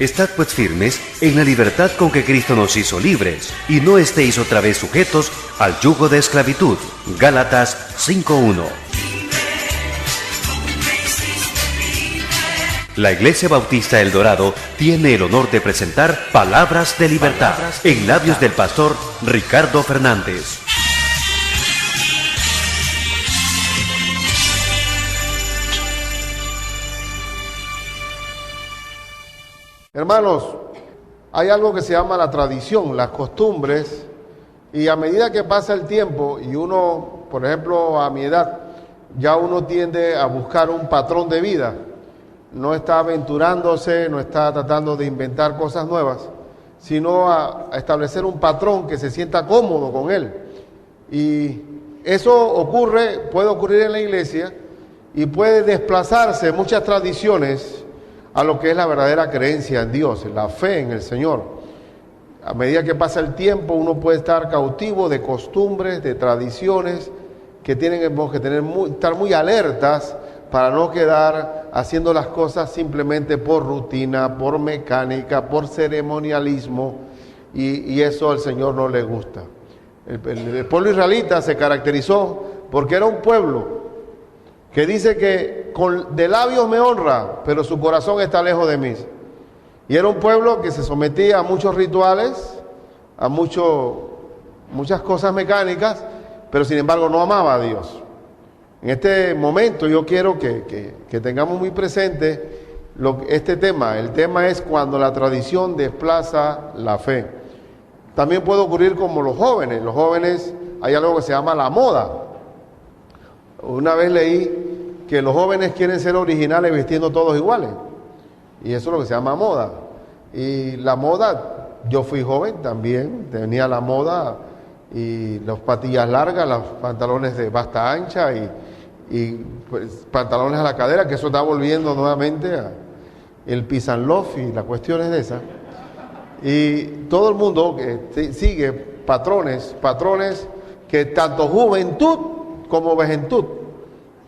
Estad pues firmes en la libertad con que Cristo nos hizo libres, y no estéis otra vez sujetos al yugo de esclavitud. Gálatas 5:1. La Iglesia Bautista El Dorado tiene el honor de presentar Palabras de Libertad en labios del pastor Ricardo Fernández. Hermanos, hay algo que se llama la tradición, las costumbres, y a medida que pasa el tiempo y uno, por ejemplo, a mi edad, ya uno tiende a buscar un patrón de vida. No está aventurándose, no está tratando de inventar cosas nuevas, sino a establecer un patrón que se sienta cómodo con él. Y eso puede ocurrir en la iglesia y puede desplazarse muchas tradiciones a lo que es la verdadera creencia en Dios, la fe en el Señor. A medida que pasa el tiempo, uno puede estar cautivo de costumbres, de tradiciones que tenemos que estar muy alertas para no quedar haciendo las cosas simplemente por rutina, por mecánica, por ceremonialismo, y eso al Señor no le gusta. El pueblo israelita se caracterizó porque era un pueblo que dice que de labios me honra, pero su corazón está lejos de mí. Y era un pueblo que se sometía a muchos rituales, a muchas cosas mecánicas, pero sin embargo no amaba a Dios. En este momento yo quiero que tengamos muy presente este tema. El tema es cuando la tradición desplaza la fe. También puede ocurrir como los jóvenes. Los jóvenes, hay algo que se llama la moda. Una vez leí que los jóvenes quieren ser originales vistiendo todos iguales. Y eso es lo que se llama moda. Y la moda, yo fui joven también, tenía la moda y las patillas largas, los pantalones de basta ancha y pues, pantalones a la cadera, que eso está volviendo nuevamente a el peace and love y las cuestiones de esas. Y todo el mundo sigue patrones que tanto juventud como vejentud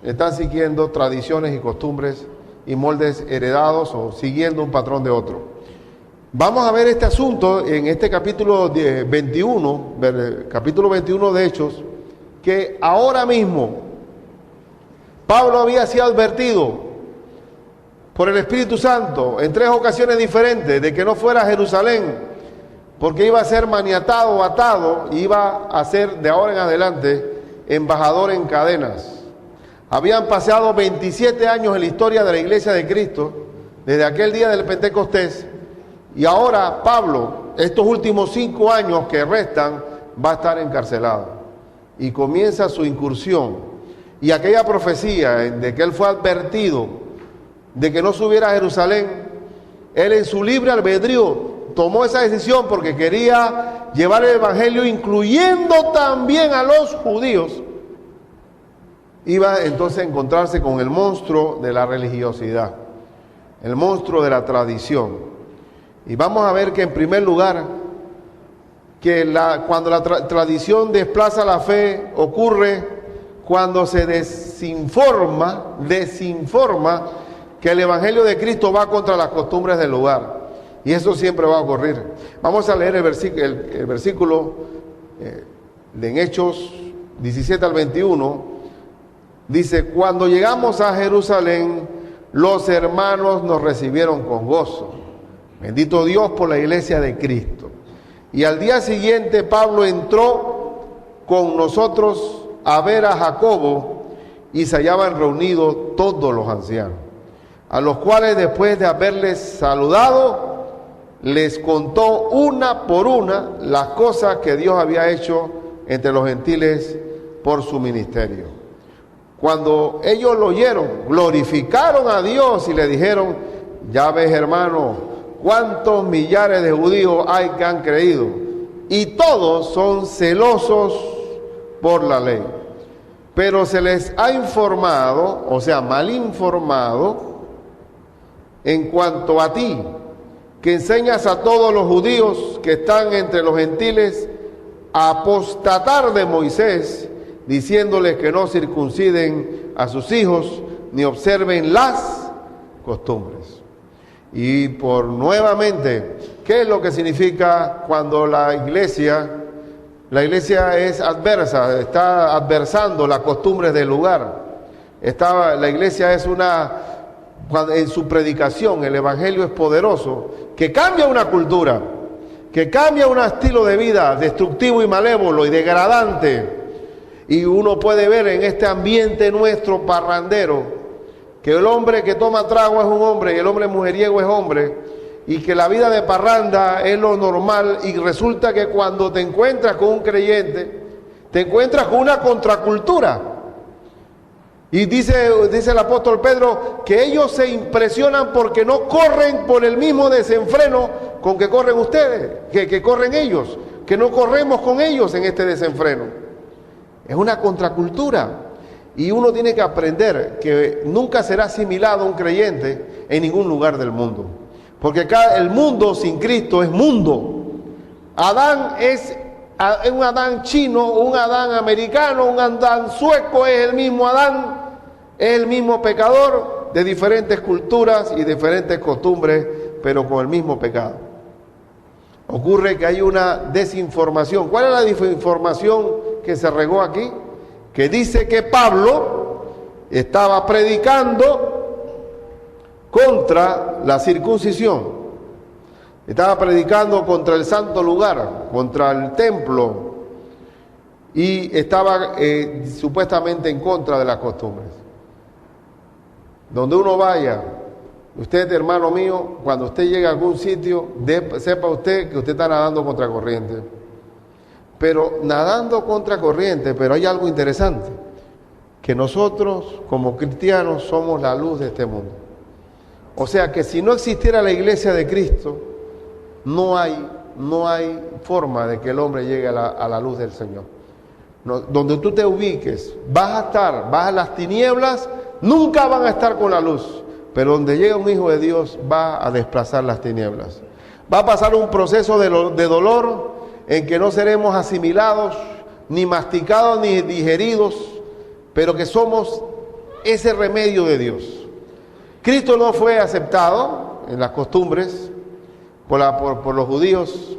están siguiendo tradiciones y costumbres y moldes heredados o siguiendo un patrón de otro. Vamos a ver este asunto en este capítulo 21 de Hechos, que ahora mismo Pablo había sido advertido por el Espíritu Santo en 3 ocasiones diferentes de que no fuera a Jerusalén, porque iba a ser maniatado, atado, y iba a ser de ahora en adelante embajador en cadenas. Habían pasado 27 años en la historia de la Iglesia de Cristo, desde aquel día del Pentecostés, y ahora Pablo, estos últimos 5 años que restan, va a estar encarcelado. Y comienza su incursión. Y aquella profecía de que él fue advertido de que no subiera a Jerusalén, él en su libre albedrío tomó esa decisión porque quería llevar el Evangelio incluyendo también a los judíos. Iba entonces a encontrarse con el monstruo de la religiosidad, el monstruo de la tradición. Y vamos a ver que en primer lugar, que cuando la tradición desplaza la fe, ocurre cuando se desinforma que el Evangelio de Cristo va contra las costumbres del lugar. Y eso siempre va a ocurrir. Vamos a leer el versículo en Hechos 17 al 21. Dice: cuando llegamos a Jerusalén, los hermanos nos recibieron con gozo. Bendito Dios por la iglesia de Cristo. Y al día siguiente Pablo entró con nosotros a ver a Jacobo, y se hallaban reunidos todos los ancianos, a los cuales después de haberles saludado, les contó una por una las cosas que Dios había hecho entre los gentiles por su ministerio. Cuando ellos lo oyeron, glorificaron a Dios y le dijeron: ya ves, hermano, cuántos millares de judíos hay que han creído, y todos son celosos por la ley. Pero se les ha informado, o sea, mal informado, en cuanto a ti, que enseñas a todos los judíos que están entre los gentiles a apostatar de Moisés, diciéndoles que no circunciden a sus hijos ni observen las costumbres. Y por nuevamente, ¿qué es lo que significa cuando la iglesia es adversa, está adversando las costumbres del lugar? La iglesia es en su predicación, el evangelio es poderoso, que cambia una cultura, que cambia un estilo de vida destructivo y malévolo y degradante. Y uno puede ver en este ambiente nuestro parrandero que el hombre que toma trago es un hombre y el hombre mujeriego es hombre, y que la vida de parranda es lo normal, y resulta que cuando te encuentras con un creyente, te encuentras con una contracultura. Y dice el apóstol Pedro que ellos se impresionan porque no corren por el mismo desenfreno con que corren ustedes, que corren ellos, que no corremos con ellos en este desenfreno. Es una contracultura. Y uno tiene que aprender que nunca será asimilado un creyente en ningún lugar del mundo. Porque el mundo sin Cristo es mundo. Adán es un Adán chino, un Adán americano, un Adán sueco, es el mismo Adán, es el mismo pecador de diferentes culturas y diferentes costumbres, pero con el mismo pecado. Ocurre que hay una desinformación. ¿Cuál es la desinformación que se regó aquí? Que dice que Pablo estaba predicando contra la circuncisión, estaba predicando contra el santo lugar, contra el templo, y estaba supuestamente en contra de las costumbres. Donde uno vaya, usted, hermano mío, cuando usted llegue a algún sitio, sepa usted que usted está nadando contra corriente. Pero nadando contra corriente, pero hay algo interesante, que nosotros como cristianos somos la luz de este mundo. O sea que si no existiera la iglesia de Cristo, no hay forma de que el hombre llegue a la luz del Señor. No, donde tú te ubiques, vas a las tinieblas, nunca van a estar con la luz, pero donde llega un hijo de Dios va a desplazar las tinieblas. Va a pasar un proceso de dolor, en que no seremos asimilados, ni masticados, ni digeridos, pero que somos ese remedio de Dios. Cristo no fue aceptado en las costumbres por los judíos.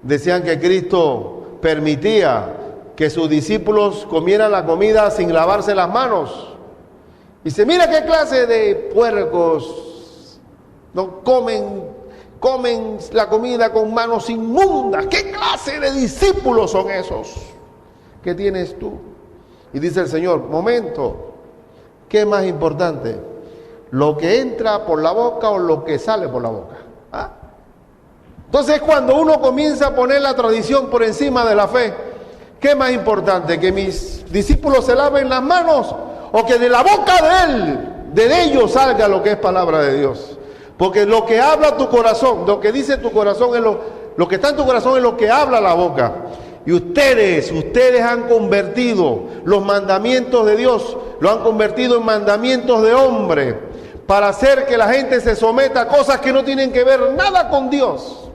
Decían que Cristo permitía que sus discípulos comieran la comida sin lavarse las manos. Y dice, mira qué clase de puercos no comen la comida con manos inmundas. ¿Qué clase de discípulos son esos que tienes tú? Y dice el Señor, momento, ¿qué es más importante? ¿Lo que entra por la boca o lo que sale por la boca? ¿Ah? Entonces cuando uno comienza a poner la tradición por encima de la fe, ¿qué es más importante? ¿Que mis discípulos se laven las manos o que de la boca de ellos salga lo que es palabra de Dios? Porque lo que habla tu corazón, lo que dice tu corazón, lo que está en tu corazón es lo que habla la boca. Y ustedes han convertido los mandamientos de Dios, lo han convertido en mandamientos de hombre, para hacer que la gente se someta a cosas que no tienen que ver nada con Dios.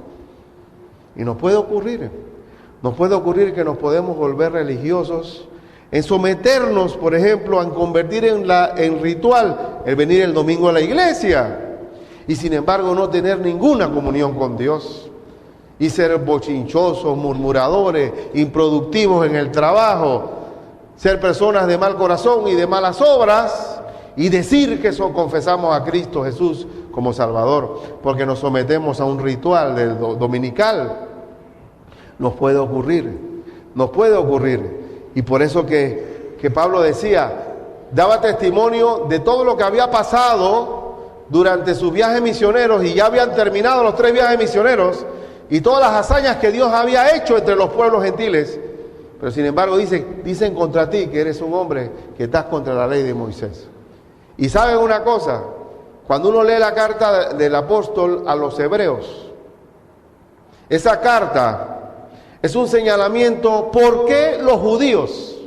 Y nos puede ocurrir que nos podemos volver religiosos, en someternos, por ejemplo, a convertir en ritual el venir el domingo a la iglesia, y sin embargo no tener ninguna comunión con Dios, y ser bochinchosos, murmuradores, improductivos en el trabajo, ser personas de mal corazón y de malas obras, y decir que confesamos a Cristo Jesús como Salvador, porque nos sometemos a un ritual dominical. Nos puede ocurrir, y por eso que Pablo daba testimonio de todo lo que había pasado durante sus viajes misioneros, y ya habían terminado los 3 viajes misioneros y todas las hazañas que Dios había hecho entre los pueblos gentiles, pero sin embargo dicen contra ti que eres un hombre que estás contra la ley de Moisés. Y saben una cosa, cuando uno lee la carta del apóstol a los hebreos, esa carta es un señalamiento por qué los judíos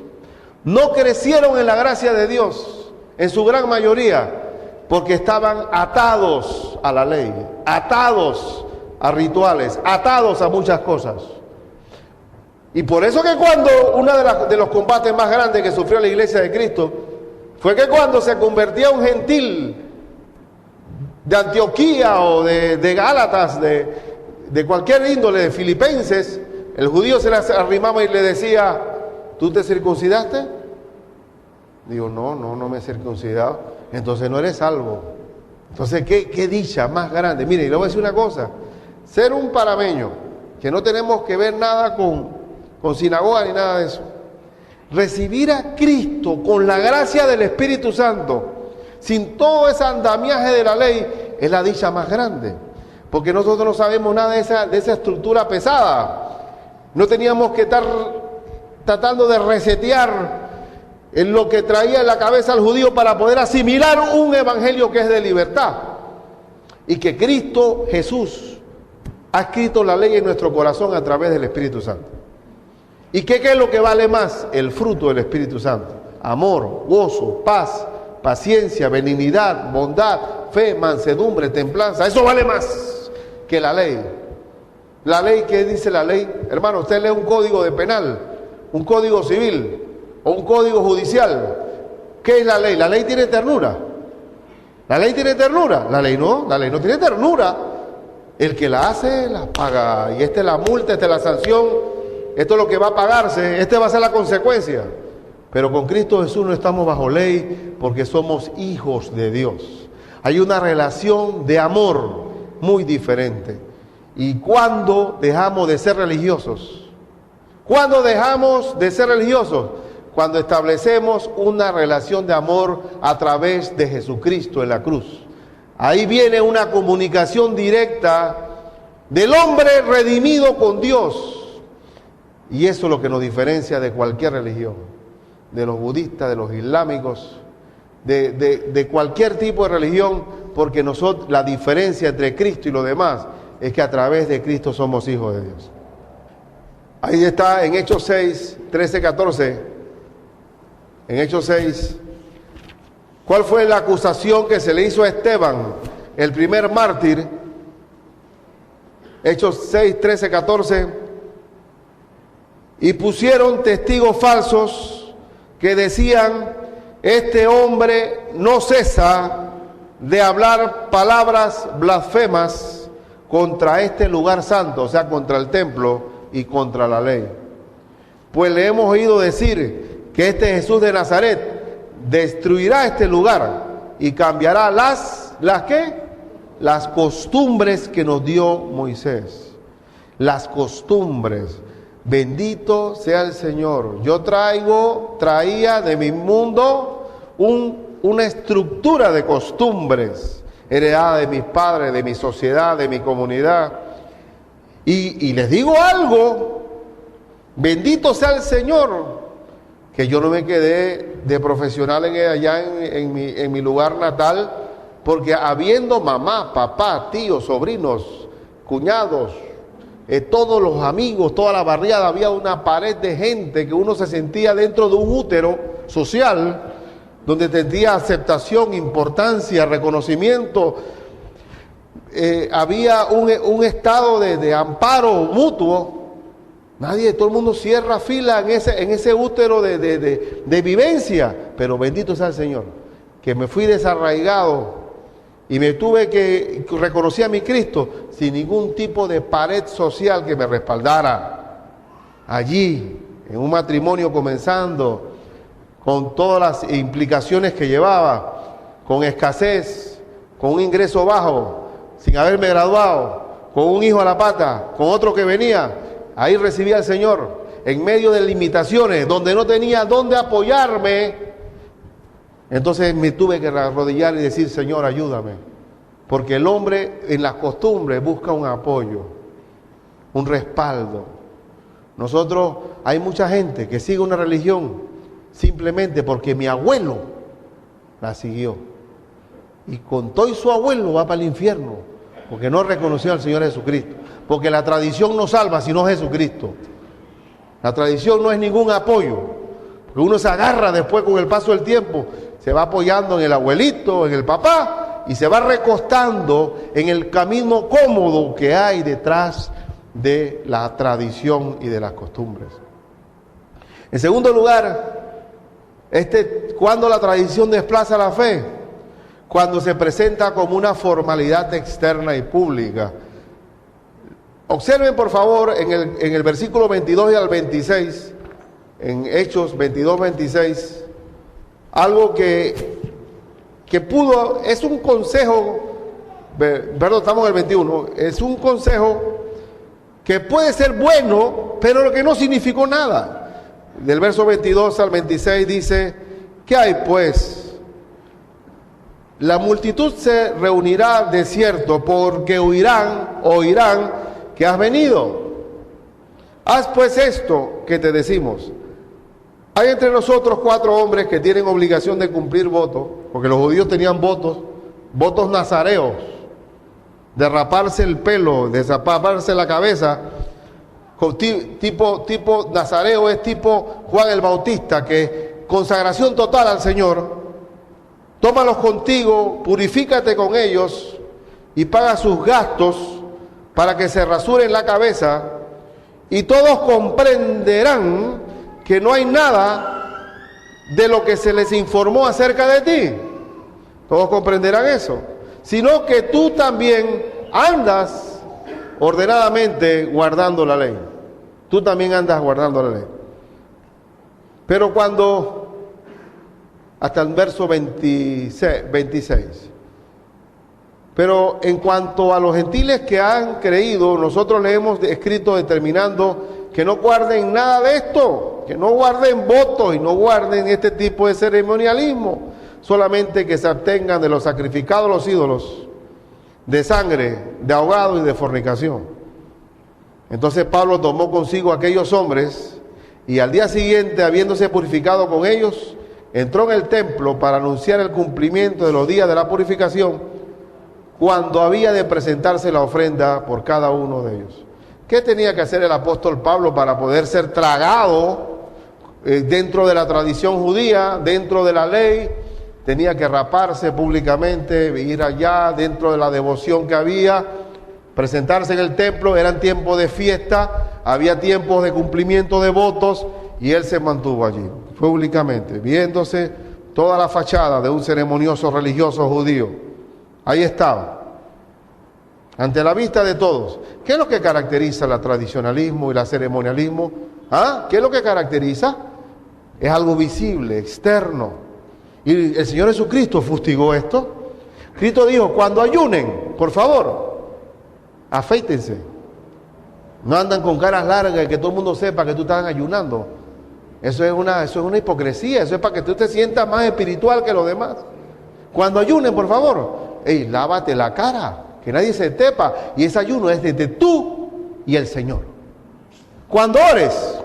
no crecieron en la gracia de Dios, en su gran mayoría, porque estaban atados a la ley, atados a rituales, atados a muchas cosas. Y por eso que cuando uno de los combates más grandes que sufrió la iglesia de Cristo fue que cuando se convertía un gentil de Antioquía o de Gálatas, de cualquier índole, de Filipenses, el judío se le arrimaba y le decía, ¿tú te circuncidaste? Digo, no me he circuncidado. Entonces no eres salvo. Entonces, ¿qué dicha más grande? Mire, y le voy a decir una cosa. Ser un panameño, que no tenemos que ver nada con sinagoga ni nada de eso. Recibir a Cristo con la gracia del Espíritu Santo, sin todo ese andamiaje de la ley, es la dicha más grande. Porque nosotros no sabemos nada de esa estructura pesada. No teníamos que estar tratando de resetear en lo que traía en la cabeza al judío para poder asimilar un evangelio que es de libertad. Y que Cristo Jesús ha escrito la ley en nuestro corazón a través del Espíritu Santo. ¿Y qué es lo que vale más? El fruto del Espíritu Santo. Amor, gozo, paz, paciencia, benignidad, bondad, fe, mansedumbre, templanza. Eso vale más que la ley. La ley, ¿qué dice la ley? Hermano, usted lee un código de penal, un código civil o un código judicial. ¿Qué es la ley? La ley tiene ternura. ¿La ley tiene ternura? La ley no tiene ternura. El que la hace, la paga. Y esta es la multa, esta es la sanción, esto es lo que va a pagarse, esta va a ser la consecuencia. Pero con Cristo Jesús no estamos bajo ley porque somos hijos de Dios. Hay una relación de amor muy diferente. ¿Y cuándo dejamos de ser religiosos? ¿Cuándo dejamos de ser religiosos? Cuando establecemos una relación de amor a través de Jesucristo en la cruz. Ahí viene una comunicación directa del hombre redimido con Dios. Y eso es lo que nos diferencia de cualquier religión, de los budistas, de los islámicos, de cualquier tipo de religión, porque nosotros, la diferencia entre Cristo y los demás es que a través de Cristo somos hijos de Dios. Ahí está en Hechos 6, 13, 14. En Hechos 6, ¿cuál fue la acusación que se le hizo a Esteban, el primer mártir? Hechos 6, 13, 14. Y pusieron testigos falsos que decían, este hombre no cesa de hablar palabras blasfemas contra este lugar santo, o sea, contra el templo y contra la ley. Pues le hemos oído decir que este Jesús de Nazaret destruirá este lugar y cambiará las las costumbres que nos dio Moisés. Las costumbres. Bendito sea el Señor. Yo traía de mi mundo una estructura de costumbres heredada de mis padres, de mi sociedad, de mi comunidad. Y les digo algo, bendito sea el Señor, que yo no me quedé de profesional allá en mi lugar natal, porque habiendo mamá, papá, tíos, sobrinos, cuñados, todos los amigos, toda la barriada, había una pared de gente que uno se sentía dentro de un útero social, donde tenía aceptación, importancia, reconocimiento. Había un estado de amparo mutuo. Todo el mundo cierra fila en ese útero de vivencia. Pero bendito sea el Señor, que me fui desarraigado y me reconocí a mi Cristo sin ningún tipo de pared social que me respaldara. Allí, en un matrimonio comenzando, con todas las implicaciones que llevaba, con escasez, con un ingreso bajo, sin haberme graduado, con un hijo a la pata, con otro que venía, ahí recibí al Señor, en medio de limitaciones, donde no tenía dónde apoyarme. Entonces me tuve que arrodillar y decir, Señor, ayúdame, porque el hombre en las costumbres busca un apoyo, un respaldo. Hay mucha gente que sigue una religión simplemente porque mi abuelo la siguió. Y con todo y su abuelo va para el infierno, porque no reconoció al Señor Jesucristo. Porque la tradición no salva sino Jesucristo. La tradición no es ningún apoyo, porque uno se agarra después con el paso del tiempo, se va apoyando en el abuelito, en el papá, y se va recostando en el camino cómodo que hay detrás de la tradición y de las costumbres. En segundo lugar, cuando la tradición desplaza la fe, cuando se presenta como una formalidad externa y pública. Observen por favor en el versículo 22 y al 26, en Hechos 22, 26, algo que pudo, es un consejo, perdón, estamos en el 21, es un consejo que puede ser bueno, pero lo que no significó nada. Del verso 22 al 26 dice, ¿qué hay pues? La multitud se reunirá de cierto, porque oirán que has venido. Haz pues esto que te decimos. Hay entre nosotros 4 hombres que tienen obligación de cumplir votos, porque los judíos tenían votos nazareos, de raparse el pelo, de raparse la cabeza, tipo nazareo es tipo Juan el Bautista, que consagración total al Señor. Tómalos contigo, purifícate con ellos y paga sus gastos para que se rasuren la cabeza, y todos comprenderán que no hay nada de lo que se les informó acerca de ti. Todos comprenderán eso, sino que tú también andas ordenadamente guardando la ley. Tú también andas guardando la ley. Pero hasta el verso 26. Pero en cuanto a los gentiles que han creído, nosotros les hemos escrito determinando que no guarden nada de esto, que no guarden votos y no guarden este tipo de ceremonialismo, solamente que se abstengan de los sacrificados a los ídolos, de sangre, de ahogado y de fornicación. Entonces Pablo tomó consigo a aquellos hombres y al día siguiente, habiéndose purificado con ellos, entró en el templo para anunciar el cumplimiento de los días de la purificación, cuando había de presentarse la ofrenda por cada uno de ellos. ¿Qué tenía que hacer el apóstol Pablo para poder ser tragado dentro de la tradición judía, dentro de la ley? Tenía que raparse públicamente, ir allá dentro de la devoción que había, presentarse en el templo. Eran tiempos de fiesta, había tiempos de cumplimiento de votos, y él se mantuvo allí públicamente, viéndose toda la fachada de un ceremonioso religioso judío. Ahí estaba, ante la vista de todos. ¿Qué es lo que caracteriza el tradicionalismo y el ceremonialismo? ¿Qué es lo que caracteriza? Es algo visible, externo. Y el Señor Jesucristo fustigó esto. Cristo dijo, cuando ayunen, por favor, afeítense. No andan con caras largas y que todo el mundo sepa que tú estás ayunando. Eso es una hipocresía, eso es para que tú te sientas más espiritual que los demás. Cuando ayunen, por favor, lávate la cara, que nadie se tepa, y ese ayuno es desde tú y el Señor. Cuando ores,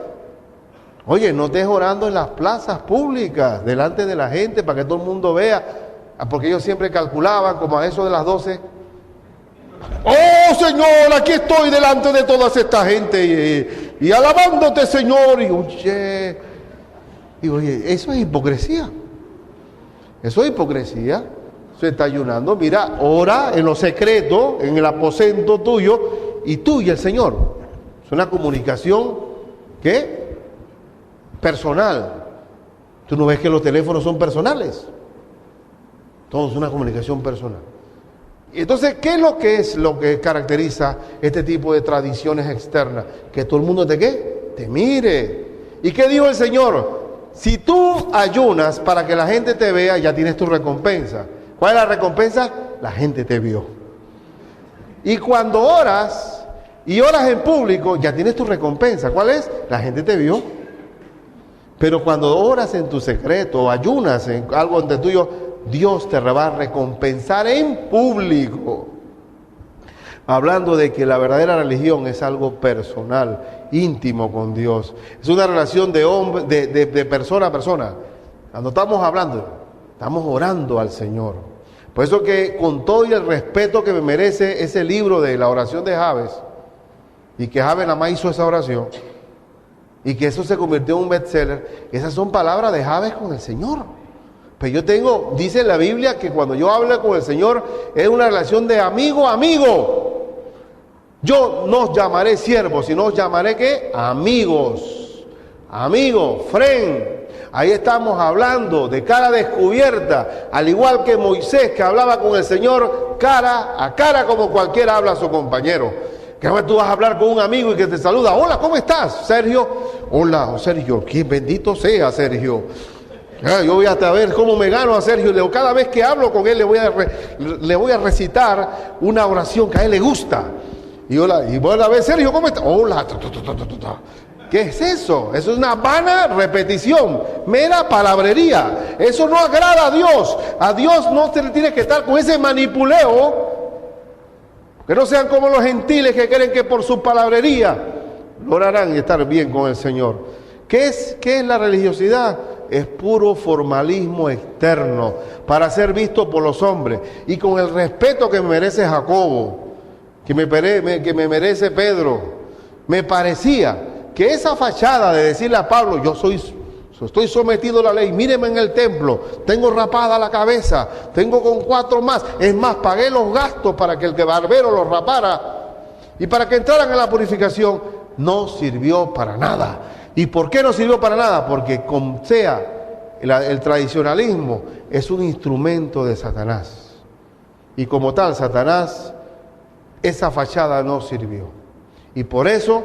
oye, no estés orando en las plazas públicas, delante de la gente, para que todo el mundo vea, porque ellos siempre calculaban como a eso de las 12. Oh Señor, aquí estoy delante de toda esta gente y alabándote, Señor. Y oye, eso es hipocresía. Eso es hipocresía. Se está ayunando. Mira, ora en lo secreto, en el aposento tuyo, y tú y el Señor. Es una comunicación, ¿qué? Personal. ¿Tú no ves que los teléfonos son personales? Todo es una comunicación personal. Entonces, ¿qué es lo que caracteriza este tipo de tradiciones externas? Que todo el mundo te mire. ¿Y qué dijo el Señor? Si tú ayunas para que la gente te vea, ya tienes tu recompensa. ¿Cuál es la recompensa? La gente te vio. Y cuando oras, y oras en público, ya tienes tu recompensa. ¿Cuál es? La gente te vio. Pero cuando oras en tu secreto, o ayunas en algo ante tuyo, Dios te va a recompensar en público. Hablando de que la verdadera religión es algo personal, íntimo con Dios. Es una relación de hombre, de persona a persona. Cuando estamos hablando, estamos orando al Señor. Por eso que con todo y el respeto que me merece ese libro de la oración de Jabes, y que Jabes nada más hizo esa oración, y que eso se convirtió en un bestseller, esas son palabras de Jabes con el Señor. Pero dice la Biblia que cuando yo hablo con el Señor es una relación de amigo a amigo. Yo no os llamaré siervos, sino os llamaré ¿qué? Amigos. Amigo, friend. Ahí estamos hablando de cara descubierta, al igual que Moisés, que hablaba con el Señor cara a cara como cualquiera habla a su compañero. Que ahora tú vas a hablar con un amigo y que te saluda: hola, ¿cómo estás, Sergio? Hola, Sergio. ¡Qué bendito sea, Sergio! Yo voy a ver cómo me gano a Sergio. Cada vez que hablo con él le voy a recitar una oración que a él le gusta. Y voy a ver: Sergio, ¿cómo estás? Hola. ¿Qué es eso? Eso es una vana repetición, mera palabrería. Eso no agrada a Dios. A Dios no se le tiene que estar con ese manipuleo. Que no sean como los gentiles que creen que por su palabrería lograrán estar bien con el Señor. ¿Qué es la religiosidad? Es puro formalismo externo para ser visto por los hombres. Y con el respeto que me merece Jacobo, que me merece Pedro, me parecía que esa fachada de decirle a Pablo: estoy sometido a la ley, míreme en el templo, tengo rapada la cabeza, tengo con 4 más, es más, pagué los gastos para que el barbero los rapara y para que entraran en la purificación, no sirvió para nada. ¿Y por qué no sirvió para nada? Porque como sea, el tradicionalismo es un instrumento de Satanás, y como tal, Satanás, esa fachada no sirvió. Y por eso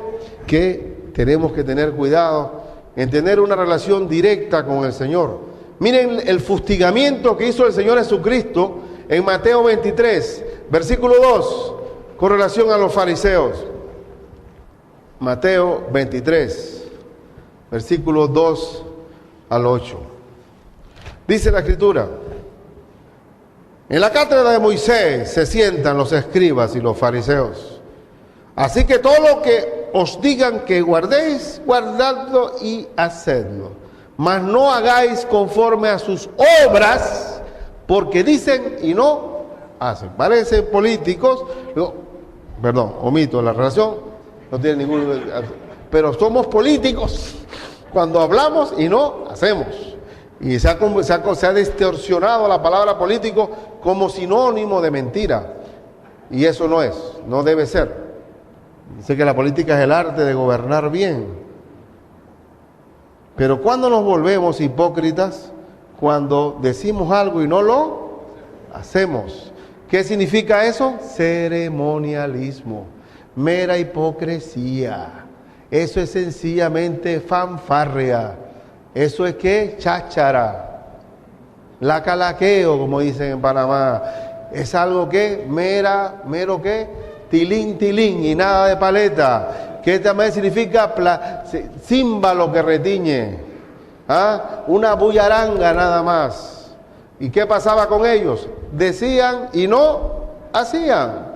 que tenemos que tener cuidado en tener una relación directa con el Señor. Miren el fustigamiento que hizo el Señor Jesucristo en Mateo 23, versículo 2, con relación a los fariseos. Mateo 23, versículos 2 al 8. Dice la Escritura: en la cátedra de Moisés se sientan los escribas y los fariseos. Así que todo lo que os digan que guardéis, guardadlo y hacedlo. Mas no hagáis conforme a sus obras, porque dicen y no hacen. Parecen políticos, omito la relación, no tiene ningún... Pero somos políticos cuando hablamos y no hacemos. Y se ha distorsionado la palabra político como sinónimo de mentira. Y eso no debe ser. Dice que la política es el arte de gobernar bien. Pero ¿cuándo nos volvemos hipócritas? Cuando decimos algo y no lo hacemos. ¿Qué significa eso? Ceremonialismo, mera hipocresía. Eso es sencillamente fanfarria. Eso es que cháchara, la calaqueo, como dicen en Panamá. Es algo que mero que tilín, tilín y nada de paleta, que también significa címbalo que retiñe, una bullaranga nada más. ¿Y qué pasaba con ellos? Decían y no hacían.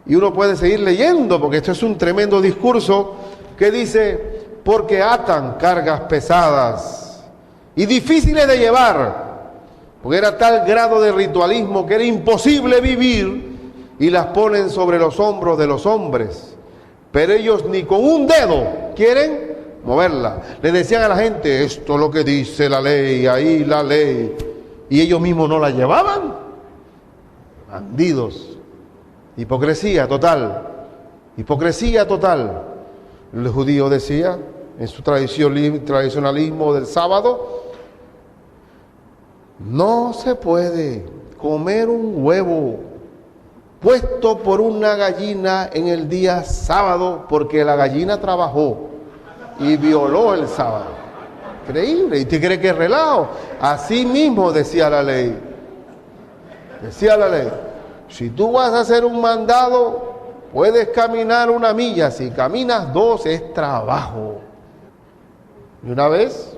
Y uno puede seguir leyendo, porque esto es un tremendo discurso que dice: porque atan cargas pesadas y difíciles de llevar, porque era tal grado de ritualismo que era imposible vivir, y las ponen sobre los hombros de los hombres, pero ellos ni con un dedo quieren moverla. Le decían a la gente: esto es lo que dice la ley, ahí la ley, y ellos mismos no la llevaban. Bandidos. Hipocresía total. El judío decía en su tradicionalismo del sábado: no se puede comer un huevo puesto por una gallina en el día sábado, porque la gallina trabajó y violó el sábado. Increíble. ¿Y usted cree que es relajo? Así mismo decía la ley. Si tú vas a hacer un mandado, puedes caminar 1 milla. Si caminas 2, es trabajo. Y una vez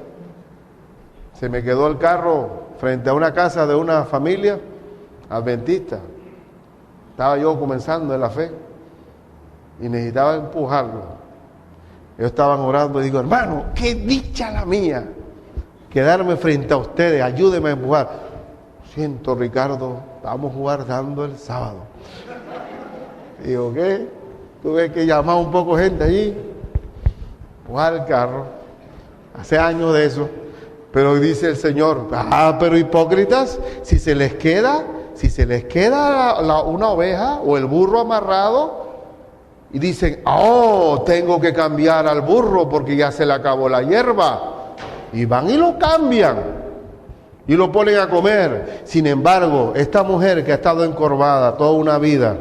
se me quedó el carro frente a una casa de una familia adventista. Estaba yo comenzando en la fe y necesitaba empujarlo. Ellos estaban orando y digo: hermano, qué dicha la mía quedarme frente a ustedes, ayúdenme a empujar. Siento, Ricardo, estamos guardando el sábado. Digo: ¿qué? Tuve que llamar un poco gente allí, empujar el carro. Hace años de eso. Pero dice el Señor: pero hipócritas, si se les queda una oveja o el burro amarrado, y dicen: tengo que cambiar al burro porque ya se le acabó la hierba. y van y lo cambian y lo ponen a comer. Sin embargo, esta mujer que ha estado encorvada toda una vida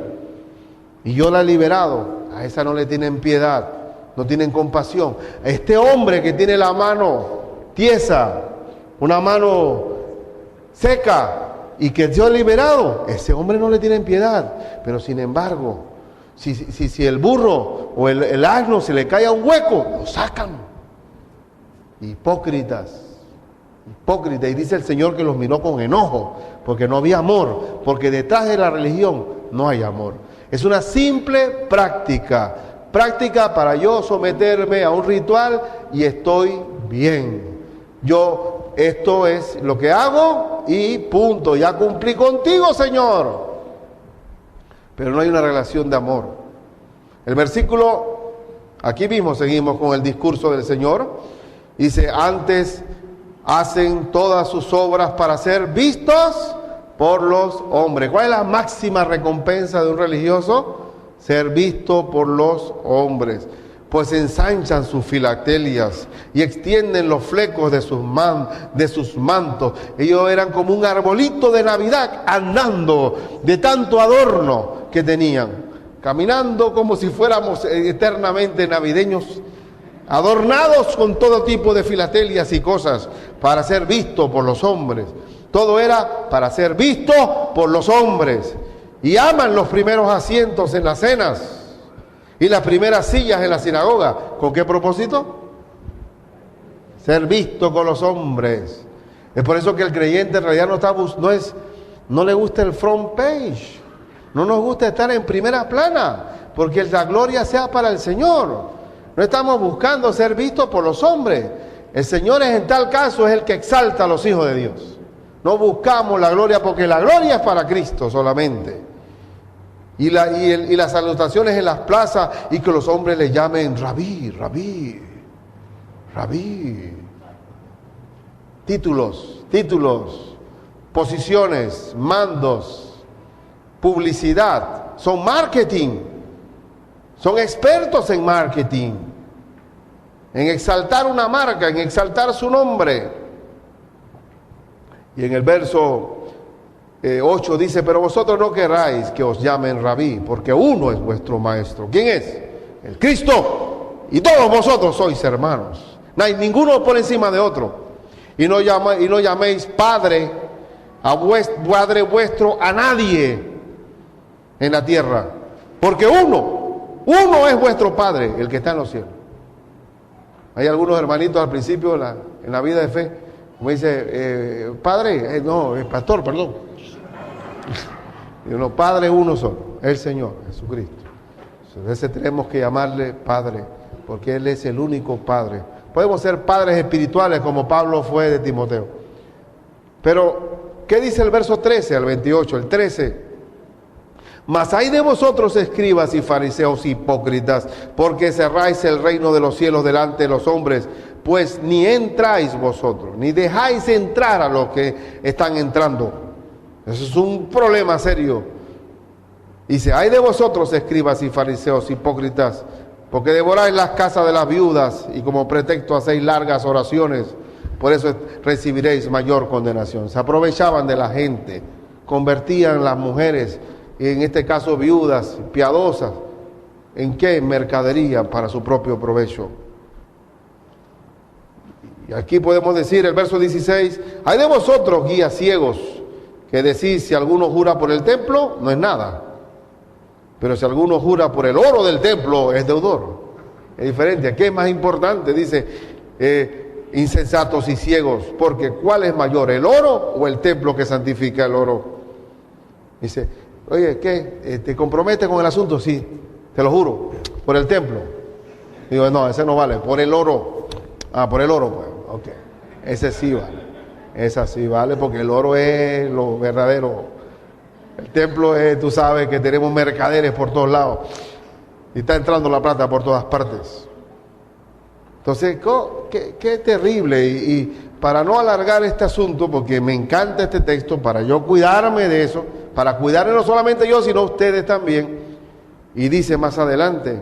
y yo la he liberado, a esa no le tienen piedad, no tienen compasión. A este hombre que tiene la mano tiesa, una mano seca y que Dios ha liberado, ese hombre no le tienen piedad. Pero sin embargo, si el burro o el asno se le cae a un hueco, lo sacan. Hipócritas. Y dice el Señor que los miró con enojo, porque no había amor, porque detrás de la religión no hay amor. Es una simple práctica para yo someterme a un ritual y estoy bien. Esto es lo que hago y punto, ya cumplí contigo, Señor. Pero no hay una relación de amor. El versículo, aquí mismo seguimos con el discurso del Señor. Dice, antes hacen todas sus obras para ser vistos por los hombres. ¿Cuál es la máxima recompensa de un religioso? Ser visto por los hombres. Pues ensanchan sus filatelias y extienden los flecos de sus mantos. Ellos eran como un arbolito de Navidad andando de tanto adorno que tenían, caminando como si fuéramos eternamente navideños, adornados con todo tipo de filatelias y cosas para ser visto por los hombres. Todo era para ser visto por los hombres. Y aman los primeros asientos en las cenas y las primeras sillas en la sinagoga. ¿Con qué propósito? Ser visto con los hombres. Es por eso que el creyente en realidad no le gusta el front page. No nos gusta estar en primera plana, porque la gloria sea para el Señor. No estamos buscando ser vistos por los hombres. El Señor en tal caso es el que exalta a los hijos de Dios. No buscamos la gloria, porque la gloria es para Cristo solamente. Y las salutaciones en las plazas, y que los hombres le llamen rabí, rabí, rabí. Títulos, posiciones, mandos, publicidad, son marketing. Son expertos en marketing, en exaltar una marca, en exaltar su nombre. Y en el verso 8 dice, pero vosotros no querráis que os llamen rabí, porque uno es vuestro maestro. ¿Quién es? El Cristo. Y todos vosotros sois hermanos. No hay ninguno por encima de otro. Y no llaméis padre padre vuestro a nadie en la tierra, porque uno es vuestro Padre, el que está en los cielos. Hay algunos hermanitos al principio en la vida de fe, como dice, Padre, pastor, perdón. Y los padres uno solo, el Señor, Jesucristo. Entonces tenemos que llamarle Padre, porque Él es el único Padre. Podemos ser padres espirituales como Pablo fue de Timoteo. Pero, ¿qué dice el verso 13 al 28? El 13. Mas hay de vosotros, escribas y fariseos hipócritas, porque cerráis el reino de los cielos delante de los hombres, pues ni entráis vosotros, ni dejáis entrar a los que están entrando. Eso es un problema serio. Dice, hay de vosotros, escribas y fariseos hipócritas, porque devoráis las casas de las viudas y como pretexto hacéis largas oraciones, por eso recibiréis mayor condenación. Se aprovechaban de la gente, convertían las mujeres, en este caso viudas, piadosas, ¿en qué? Mercadería para su propio provecho. Y aquí podemos decir, el verso 16, hay de vosotros, guías ciegos, que decís, si alguno jura por el templo, no es nada. Pero si alguno jura por el oro del templo, es deudor. Es diferente. ¿Qué es más importante? Dice, insensatos y ciegos, porque ¿cuál es mayor, el oro o el templo que santifica el oro? Dice, oye, ¿qué? ¿Te comprometes con el asunto? Sí, te lo juro, por el templo. Digo, no, ese no vale, por el oro. Ah, por el oro, pues, ok. Ese sí vale. Esa sí vale, porque el oro es lo verdadero. El templo es, tú sabes que tenemos mercaderes por todos lados. Y está entrando la plata por todas partes. Entonces, qué terrible. Y para no alargar este asunto, porque me encanta este texto, para yo cuidarme de eso, para cuidarme no solamente yo, sino ustedes también. Y dice más adelante,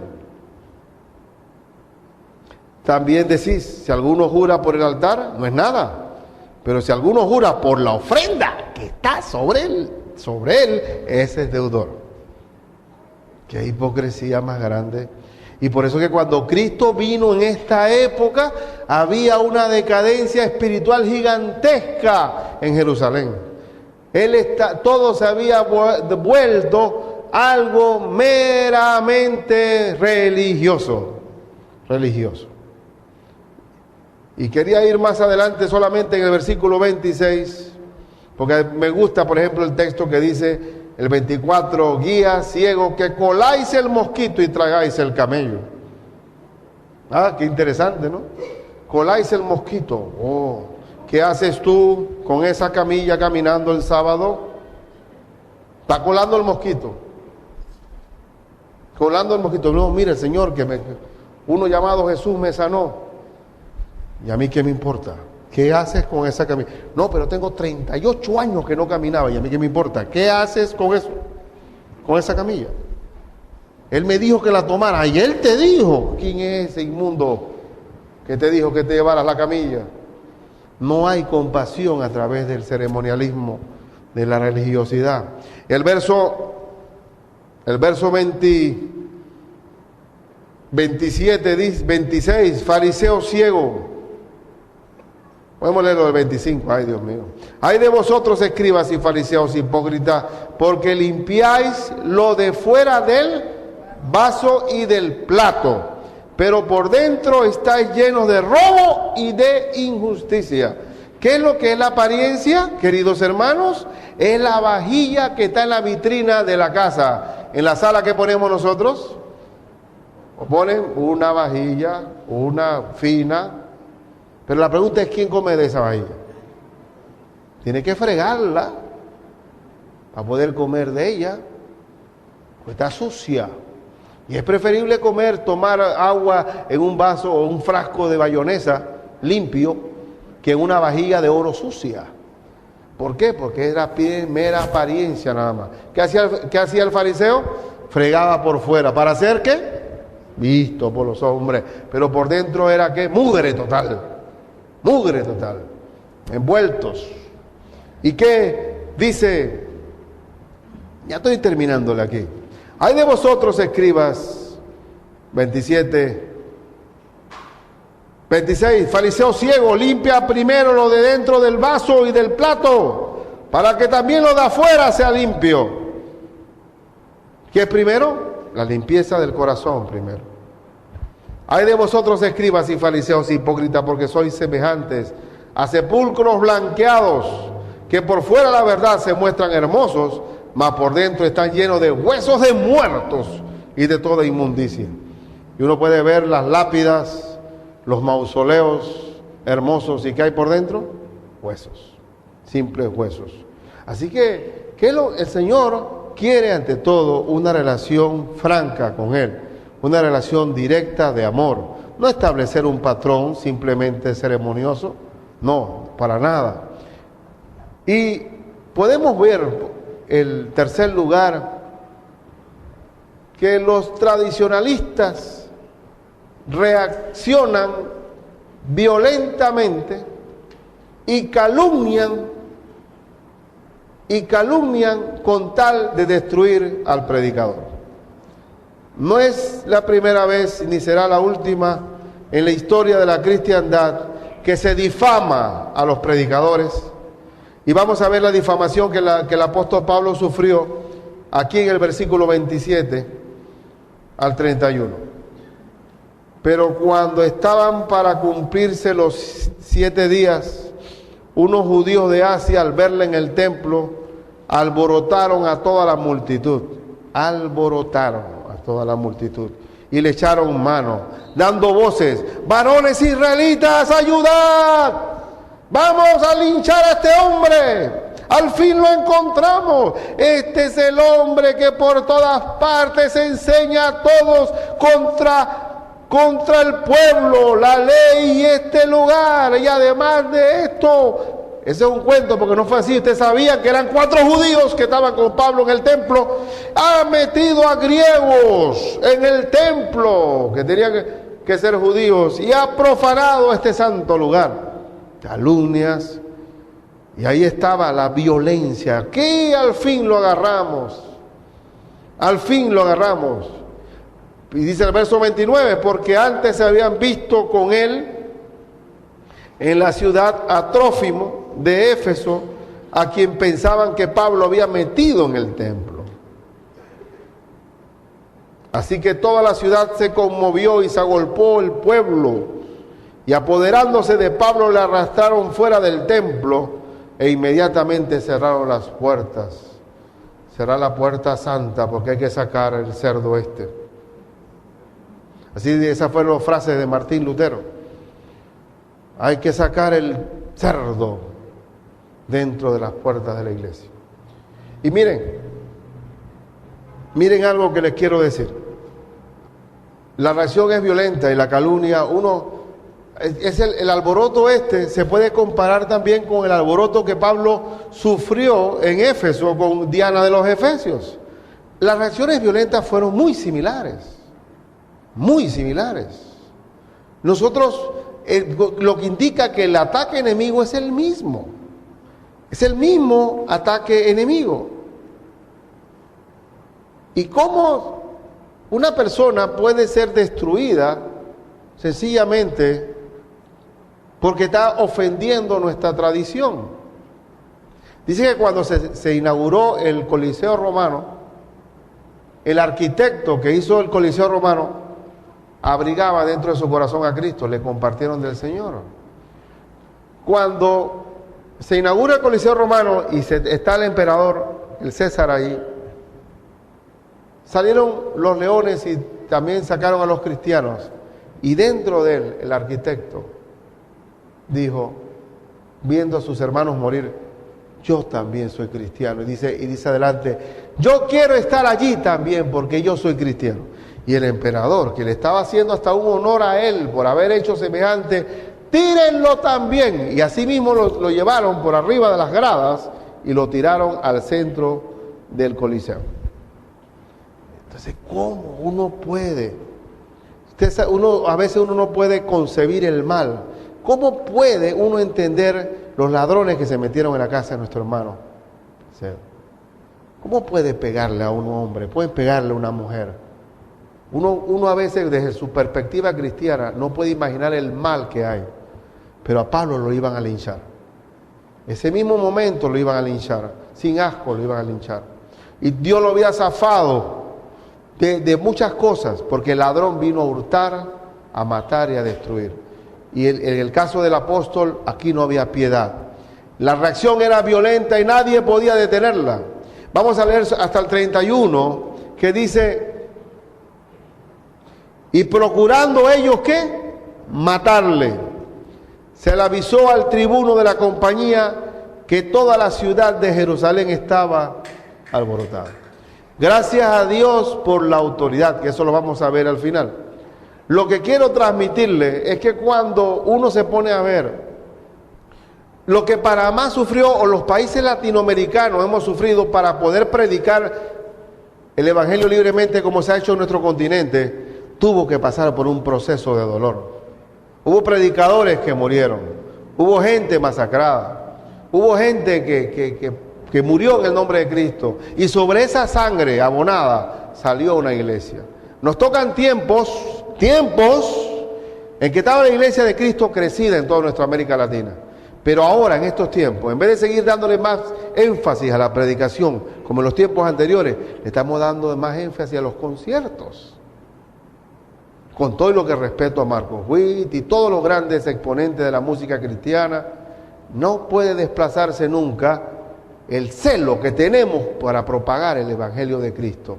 también decís, si alguno jura por el altar, no es nada. Pero si alguno jura por la ofrenda que está sobre él, ese es deudor. Qué hipocresía más grande. Y por eso que cuando Cristo vino en esta época, había una decadencia espiritual gigantesca en Jerusalén. Todo se había vuelto algo meramente religioso. Y quería ir más adelante solamente en el versículo 26, porque me gusta, por ejemplo, el texto que dice, el 24, guía ciego, que coláis el mosquito y tragáis el camello. Ah, qué interesante, ¿no? Coláis el mosquito. Oh, ¿qué haces tú con esa camilla caminando el sábado? Está colando el mosquito. Colando el mosquito. No, mire, Señor, uno llamado Jesús me sanó. ¿Y a mí qué me importa? ¿Qué haces con esa camilla? No, pero tengo 38 años que no caminaba. ¿Y a mí qué me importa? ¿Qué haces con eso? Con esa camilla. Él me dijo que la tomara. Y él te dijo. ¿Quién es ese inmundo que te dijo que te llevaras la camilla? No hay compasión a través del ceremonialismo, de la religiosidad. El verso 27 dice, 26, fariseo ciego. Podemos leerlo del 25, ay Dios mío. Ay de vosotros, escribas y fariseos hipócritas, porque limpiáis lo de fuera del vaso y del plato, pero por dentro estáis llenos de robo y de injusticia. ¿Qué es lo que es la apariencia, queridos hermanos? Es la vajilla que está en la vitrina de la casa. En la sala que ponemos nosotros, ponen una vajilla, una fina. Pero la pregunta es, ¿quién come de esa vajilla? Tiene que fregarla para poder comer de ella, pues está sucia. Y es preferible tomar agua en un vaso o un frasco de bayonesa limpio que en una vajilla de oro sucia. ¿Por qué? Porque era mera apariencia nada más. ¿Qué hacía el fariseo? Fregaba por fuera. ¿Para hacer qué? Visto por los hombres. Pero por dentro era ¿qué? Mugre total. Mugre total, envueltos. ¿Y qué dice? Ya estoy terminándole aquí. Hay de vosotros, escribas, 27, 26, fariseo ciego, limpia primero lo de dentro del vaso y del plato, para que también lo de afuera sea limpio. ¿Qué es primero? La limpieza del corazón primero. Hay de vosotros, escribas y fariseos hipócritas, porque sois semejantes a sepulcros blanqueados, que por fuera la verdad se muestran hermosos, mas por dentro están llenos de huesos de muertos y de toda inmundicia. Y uno puede ver las lápidas, los mausoleos hermosos, ¿y qué hay por dentro? Huesos, simples huesos. Así que el Señor quiere ante todo una relación franca con Él. Una relación directa de amor, no establecer un patrón simplemente ceremonioso, no, para nada. Y podemos ver, el tercer lugar, que los tradicionalistas reaccionan violentamente y calumnian con tal de destruir al predicador. No es la primera vez ni será la última en la historia de la cristiandad que se difama a los predicadores. Y vamos a ver la difamación que el apóstol Pablo sufrió aquí en el versículo 27 al 31. Pero cuando estaban para cumplirse los 7 días, unos judíos de Asia, al verle en el templo, alborotaron a toda la multitud. Toda la multitud, y le echaron mano, dando voces: varones israelitas, ayudad, vamos a linchar a este hombre, al fin lo encontramos, este es el hombre que por todas partes enseña a todos contra el pueblo, la ley y este lugar, y además de esto, ese es un cuento porque no fue así, usted sabía que eran 4 judíos que estaban con Pablo en el templo, ha metido a griegos en el templo, que tenían que ser judíos y ha profanado este santo lugar. Calumnias. Y ahí estaba la violencia. Que al fin lo agarramos. Al fin lo agarramos. Y dice el verso 29, porque antes se habían visto con él en la ciudad a Trófimo de Éfeso, a quien pensaban que Pablo había metido en el templo. Así que toda la ciudad se conmovió y se agolpó el pueblo, y apoderándose de Pablo le arrastraron fuera del templo e inmediatamente cerraron las puertas. Cerrar la puerta santa porque hay que sacar el cerdo este. Así, esas fueron las frases de Martín Lutero. Hay que sacar el cerdo dentro de las puertas de la iglesia. Y miren algo que les quiero decir. La reacción es violenta y la calumnia, el alboroto este se puede comparar también con el alboroto que Pablo sufrió en Éfeso con Diana de los Efesios. Las reacciones violentas fueron muy similares. Muy similares. Nosotros, lo que indica que el ataque enemigo es el mismo. Es el mismo ataque enemigo. ¿Y cómo una persona puede ser destruida sencillamente porque está ofendiendo nuestra tradición? Dice que cuando se inauguró el Coliseo Romano, el arquitecto que hizo el Coliseo Romano abrigaba dentro de su corazón a Cristo, le compartieron del Señor. Cuando se inaugura el Coliseo Romano y está el emperador, el César ahí, salieron los leones y también sacaron a los cristianos. Y dentro de él, el arquitecto dijo, viendo a sus hermanos morir, yo también soy cristiano. Y dice adelante, yo quiero estar allí también porque yo soy cristiano. Y el emperador, que le estaba haciendo hasta un honor a él por haber hecho semejante, tírenlo también. Y así mismo lo llevaron por arriba de las gradas y lo tiraron al centro del Coliseo. Entonces, ¿cómo uno puede? A veces uno no puede concebir el mal. ¿Cómo puede uno entender los ladrones que se metieron en la casa de nuestro hermano? ¿Cómo puede pegarle a un hombre? Pueden pegarle a una mujer. Uno a veces desde su perspectiva cristiana no puede imaginar el mal que hay. Pero a Pablo lo iban a linchar. Ese mismo momento lo iban a linchar. Sin asco lo iban a linchar. Y Dios lo había zafado de muchas cosas, porque el ladrón vino a hurtar, a matar y a destruir. Y en el caso del apóstol, aquí no había piedad. La reacción era violenta y nadie podía detenerla. Vamos a leer hasta el 31, que dice, y procurando ellos, ¿qué? Matarle. Se le avisó al tribuno de la compañía que toda la ciudad de Jerusalén estaba alborotada. Gracias a Dios por la autoridad, que eso lo vamos a ver al final. Lo que quiero transmitirle es que cuando uno se pone a ver lo que Panamá sufrió o los países latinoamericanos hemos sufrido para poder predicar el evangelio libremente como se ha hecho en nuestro continente, tuvo que pasar por un proceso de dolor. Hubo predicadores que murieron, hubo gente masacrada, hubo gente que murió en el nombre de Cristo, y sobre esa sangre abonada salió una iglesia. Nos tocan tiempos en que estaba la iglesia de Cristo crecida en toda nuestra América Latina. Pero ahora, en estos tiempos, en vez de seguir dándole más énfasis a la predicación, como en los tiempos anteriores, le estamos dando más énfasis a los conciertos. Con todo lo que respeto a Marcos Witt y todos los grandes exponentes de la música cristiana, no puede desplazarse nunca el celo que tenemos para propagar el Evangelio de Cristo.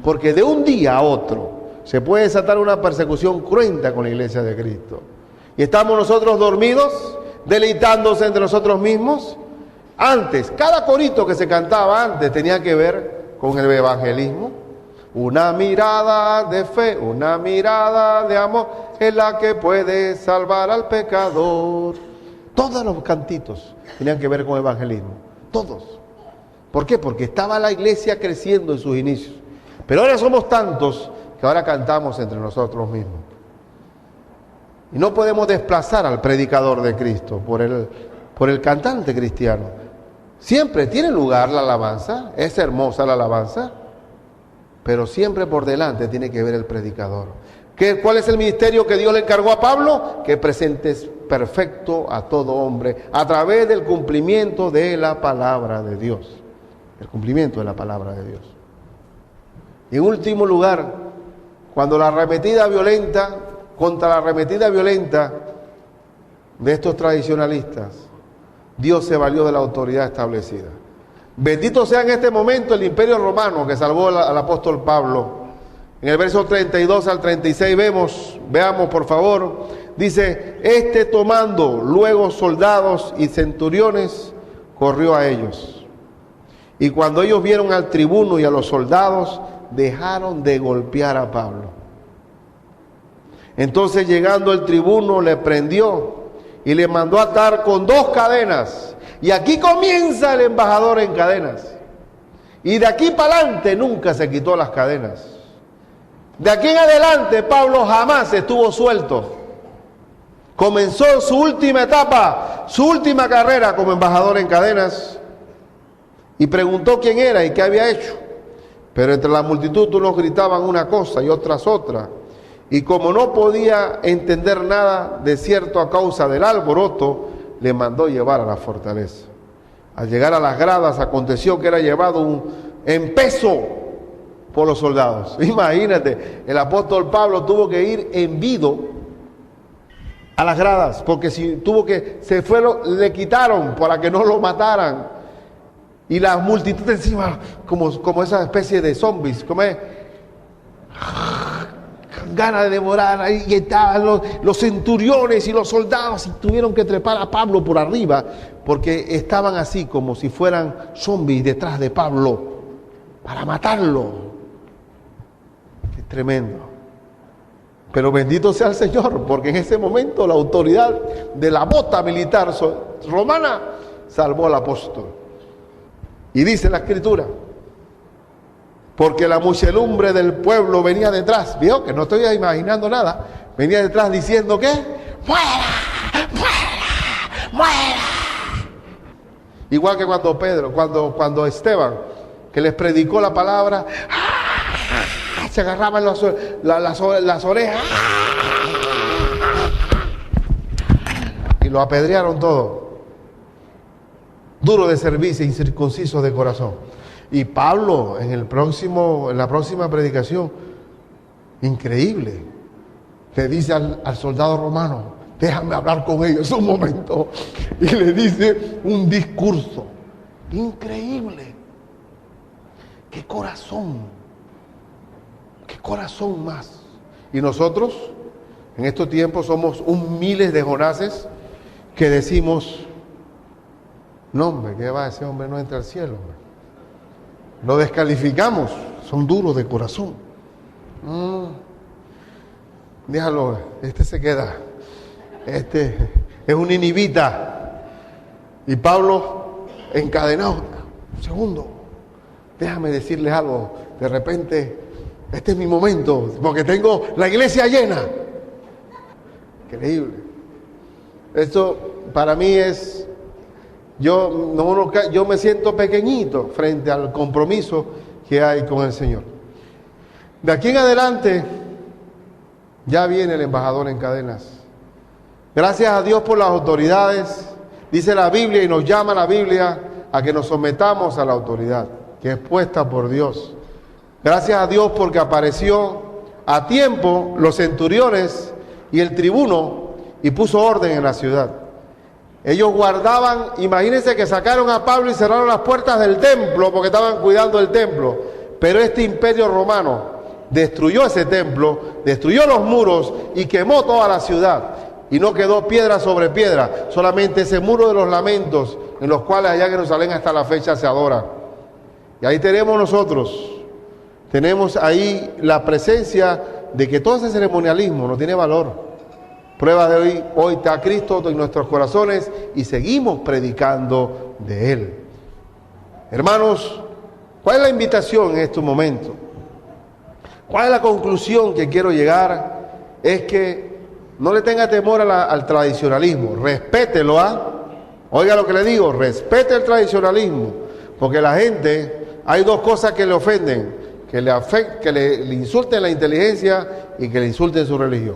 Porque de un día a otro se puede desatar una persecución cruenta con la iglesia de Cristo. Y estamos nosotros dormidos, deleitándose entre nosotros mismos. Antes, cada corito que se cantaba antes tenía que ver con el evangelismo. Una mirada de fe, una mirada de amor es la que puede salvar al pecador. Todos los cantitos tenían que ver con el evangelismo, todos. ¿Por qué? Porque estaba la iglesia creciendo en sus inicios. Pero ahora somos tantos que ahora cantamos entre nosotros mismos. Y no podemos desplazar al predicador de Cristo por el cantante cristiano. Siempre tiene lugar la alabanza, es hermosa la alabanza, pero siempre por delante tiene que ver el predicador. ¿Cuál es el ministerio que Dios le encargó a Pablo? Que presentes perfecto a todo hombre a través del cumplimiento de la palabra de Dios. El cumplimiento de la palabra de Dios. Y en último lugar, cuando la arremetida violenta, contra la arremetida violenta de estos tradicionalistas, Dios se valió de la autoridad establecida. Bendito sea en este momento el Imperio Romano que salvó al apóstol Pablo. En el verso 32 al 36 veamos por favor, dice, tomando luego soldados y centuriones, corrió a ellos. Y cuando ellos vieron al tribuno y a los soldados, dejaron de golpear a Pablo. Entonces llegando el tribuno le prendió y le mandó atar con 2 cadenas. Y aquí comienza el embajador en cadenas. Y de aquí para adelante nunca se quitó las cadenas. De aquí en adelante Pablo jamás estuvo suelto. Comenzó su última etapa, su última carrera como embajador en cadenas. Y preguntó quién era y qué había hecho. Pero entre la multitud unos gritaban una cosa y otras otra. Y como no podía entender nada de cierto a causa del alboroto, le mandó llevar a la fortaleza. Al llegar a las gradas aconteció que era llevado en peso por los soldados. Imagínate, el apóstol Pablo tuvo que ir en vido a las gradas, porque si le quitaron para que no lo mataran. Y la multitud encima, como esa especie de zombies, como es, ganas de devorar, ahí estaban los centuriones y los soldados y tuvieron que trepar a Pablo por arriba porque estaban así como si fueran zombies detrás de Pablo para matarlo. Qué tremendo. Pero bendito sea el Señor, porque en ese momento la autoridad de la bota militar romana salvó al apóstol. Y dice la Escritura, porque la muchedumbre del pueblo venía detrás, ¿vio? Que no estoy imaginando nada, venía detrás diciendo que ¡muera! ¡Muera! ¡Muera! Igual que cuando Esteban, que les predicó la palabra, se agarraban las orejas y lo apedrearon todo. Duro de servicio, incircunciso de corazón. Y Pablo en la próxima predicación, increíble, le dice al soldado romano, déjame hablar con ellos un momento, y le dice un discurso increíble. Qué corazón más. Y nosotros en estos tiempos somos miles de Jonases que decimos, no hombre, ¿qué va? Ese hombre no entra al cielo, hombre. Lo descalificamos, son duros de corazón. Déjalo, se queda. Es un ninivita. Y Pablo encadenado. Un segundo, déjame decirles algo. De repente, este es mi momento, porque tengo la iglesia llena. Increíble. Esto para mí es... Yo me siento pequeñito frente al compromiso que hay con el Señor. De aquí en adelante ya viene el embajador en cadenas. Gracias a Dios por las autoridades. Dice la Biblia y nos llama la Biblia a que nos sometamos a la autoridad que es puesta por Dios. Gracias a Dios porque apareció a tiempo los centuriones y el tribuno y puso orden en la ciudad. Ellos guardaban, imagínense que sacaron a Pablo y cerraron las puertas del templo porque estaban cuidando el templo. Pero este imperio romano destruyó ese templo, destruyó los muros y quemó toda la ciudad. Y no quedó piedra sobre piedra, solamente ese muro de los lamentos en los cuales allá en Jerusalén hasta la fecha se adora. Y ahí tenemos ahí la presencia de que todo ese ceremonialismo no tiene valor. Prueba de hoy está Cristo en nuestros corazones y seguimos predicando de Él. Hermanos, ¿cuál es la invitación en este momento? ¿Cuál es la conclusión que quiero llegar? Es que No le tenga temor al tradicionalismo, respételo, oiga lo que le digo, respete el tradicionalismo, porque la gente, hay dos cosas que le ofenden, que le insulten la inteligencia y que le insulten su religión.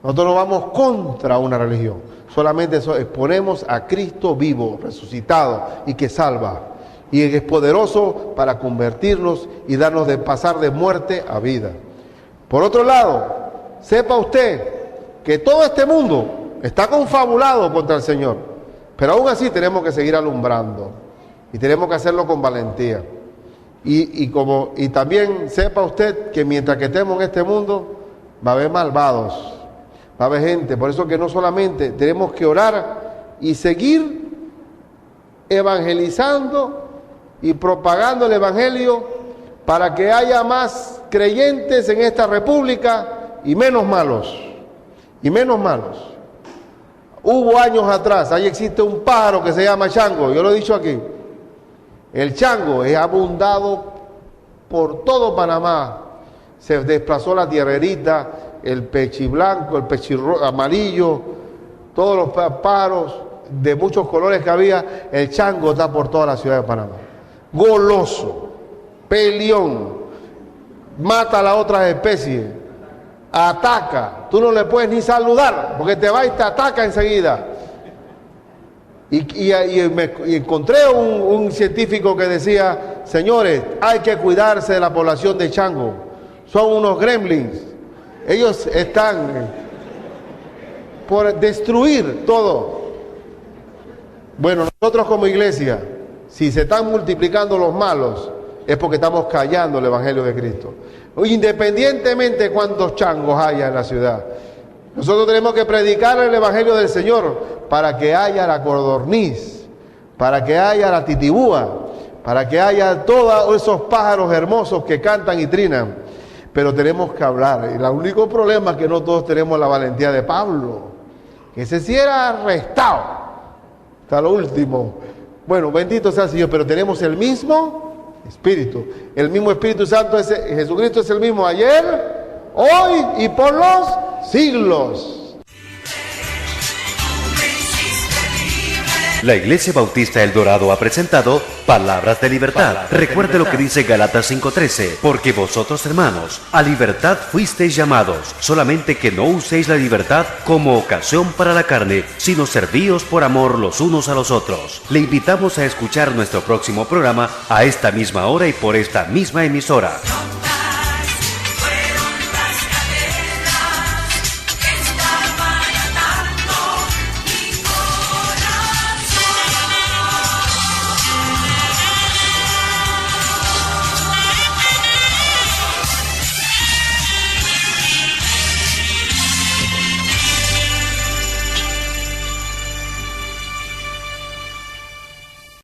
Nosotros no vamos contra una religión, solamente exponemos a Cristo vivo, resucitado y que salva, y es poderoso para convertirnos y darnos de pasar de muerte a vida. Por otro lado, sepa usted que todo este mundo está confabulado contra el Señor, pero aún así tenemos que seguir alumbrando y tenemos que hacerlo con valentía. Y también sepa usted que mientras que estemos en este mundo va a haber malvados, va a haber gente. Por eso que no solamente tenemos que orar y seguir evangelizando y propagando el evangelio para que haya más creyentes en esta república y menos malos. Y menos malos. Hubo años atrás, ahí existe un pájaro que se llama chango, yo lo he dicho aquí. El chango es abundado por todo Panamá. Se desplazó la tierrerita, el pechiblanco, el amarillo, todos los pájaros de muchos colores que había. El chango está por toda la ciudad de Panamá. Goloso, peleón, mata a las otras especies, ataca, tú no le puedes ni saludar porque te va y te ataca enseguida. Y encontré un científico que decía: señores, hay que cuidarse de la población de chango, son unos gremlins, ellos están por destruir todo. Bueno, nosotros como iglesia, si se están multiplicando los malos, es porque estamos callando el evangelio de Cristo. Independientemente de cuántos changos haya en la ciudad, nosotros tenemos que predicar el evangelio del Señor para que haya la codorniz, para que haya la titibúa, para que haya todos esos pájaros hermosos que cantan y trinan. Pero tenemos que hablar. Y el único problema es que no todos tenemos la valentía de Pablo, que ese sí era arrestado hasta lo último. Bueno, bendito sea el Señor, pero tenemos el mismo Espíritu. El mismo Espíritu Santo, Jesucristo es el mismo ayer, hoy y por los siglos. La Iglesia Bautista El Dorado ha presentado Palabras de Libertad. Recuerde lo que dice Gálatas 5:13, porque vosotros, hermanos, a libertad fuisteis llamados, solamente que no uséis la libertad como ocasión para la carne, sino servíos por amor los unos a los otros. Le invitamos a escuchar nuestro próximo programa a esta misma hora y por esta misma emisora.